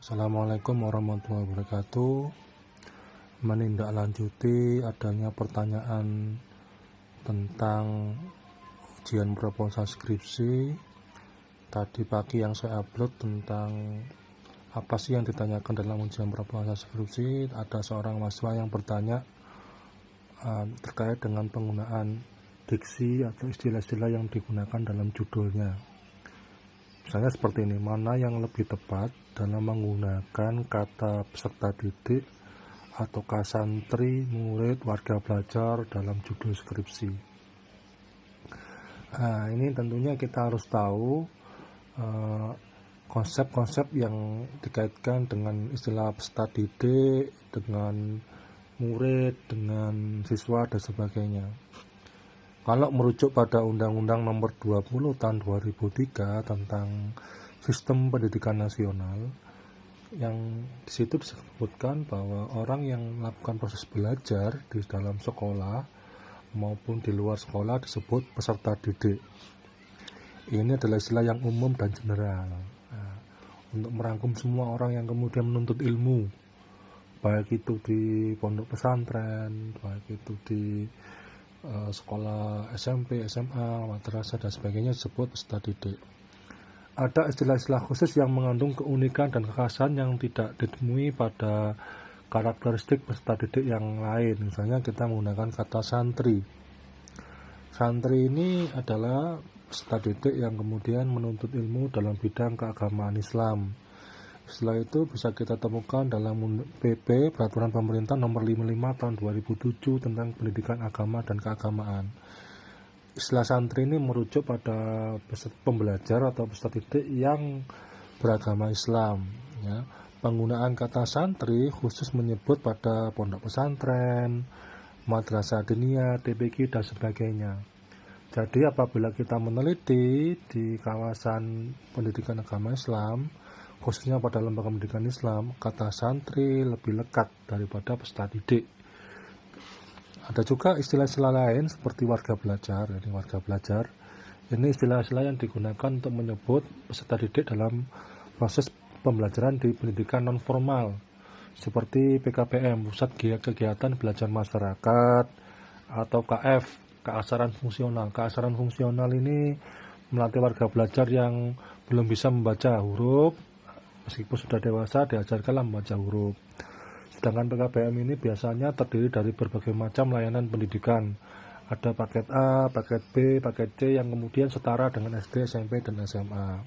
Assalamualaikum warahmatullahi wabarakatuh. Menindaklanjuti adanya pertanyaan tentang ujian proposal skripsi. Tadi pagi yang saya upload tentang apa sih yang ditanyakan dalam ujian proposal skripsi. Ada seorang mahasiswa yang bertanya terkait dengan penggunaan diksi atau istilah-istilah yang digunakan dalam judulnya. Misalnya seperti ini, mana yang lebih tepat dalam menggunakan kata peserta didik ataukah santri, murid, warga belajar dalam judul skripsi. Nah, ini tentunya kita harus tahu konsep-konsep yang dikaitkan dengan istilah peserta didik, dengan murid, dengan siswa, dan sebagainya. Kalau merujuk pada Undang-Undang Nomor 20 Tahun 2003 tentang Sistem Pendidikan Nasional, yang di situ disebutkan bahwa orang yang melakukan proses belajar di dalam sekolah maupun di luar sekolah disebut peserta didik. Ini adalah istilah yang umum dan general, untuk merangkum semua orang yang kemudian menuntut ilmu, baik itu di pondok pesantren, baik itu di sekolah SMP, SMA, madrasah dan sebagainya disebut peserta didik. Ada istilah-istilah khusus yang mengandung keunikan dan kekhasan yang tidak ditemui pada karakteristik peserta didik yang lain. Misalnya kita menggunakan kata santri. Santri ini adalah peserta didik yang kemudian menuntut ilmu dalam bidang keagamaan Islam. Setelah itu bisa kita temukan dalam PP Peraturan Pemerintah Nomor 55 Tahun 2007 tentang Pendidikan Agama dan Keagamaan. Istilah santri ini merujuk pada pembelajar atau peserta didik yang beragama Islam. Ya. Penggunaan kata santri khusus menyebut pada pondok pesantren, madrasah diniyah, TPQ dan sebagainya. Jadi apabila kita meneliti di kawasan pendidikan agama Islam, khususnya pada lembaga pendidikan Islam, kata santri lebih lekat daripada peserta didik. Ada juga istilah-istilah lain seperti warga belajar. Ini istilah-istilah yang digunakan untuk menyebut peserta didik dalam proses pembelajaran di pendidikan non formal, seperti PKBM, Pusat Kegiatan Belajar Masyarakat, atau KF, keasaran fungsional. Keasaran fungsional ini melatih warga belajar yang belum bisa membaca huruf, meskipun sudah dewasa diajarkanlah membaca huruf. Sedangkan PKBM ini biasanya terdiri dari berbagai macam layanan pendidikan. Ada paket A, paket B, paket C yang kemudian setara dengan SD, SMP, dan SMA.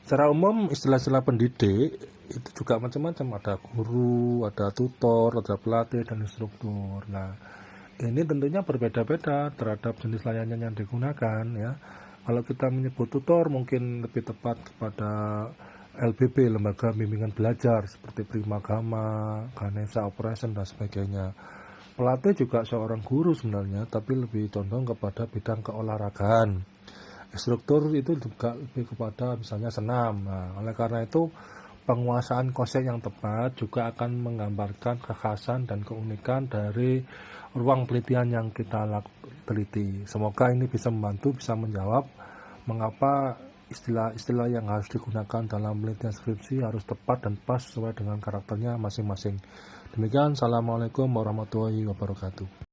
Secara umum istilah-istilah pendidik itu juga macam-macam. Ada guru, ada tutor, ada pelatih, dan instruktur. Nah, ini tentunya berbeda-beda terhadap jenis layanan yang digunakan. Ya. Kalau kita menyebut tutor mungkin lebih tepat kepada LBB, Lembaga Bimbingan Belajar, seperti Primagama, Ganesha Operation, dan sebagainya. Pelatih juga seorang guru sebenarnya, tapi lebih condong kepada bidang keolahragaan. Instruktur itu juga lebih kepada misalnya senam. Nah, oleh karena itu, penguasaan konsep yang tepat juga akan menggambarkan kekhasan dan keunikan dari ruang penelitian yang kita teliti. Semoga ini bisa membantu, bisa menjawab mengapa istilah-istilah yang harus digunakan dalam penelitian skripsi harus tepat dan pas sesuai dengan karakternya masing-masing. Demikian, Assalamualaikum warahmatullahi wabarakatuh.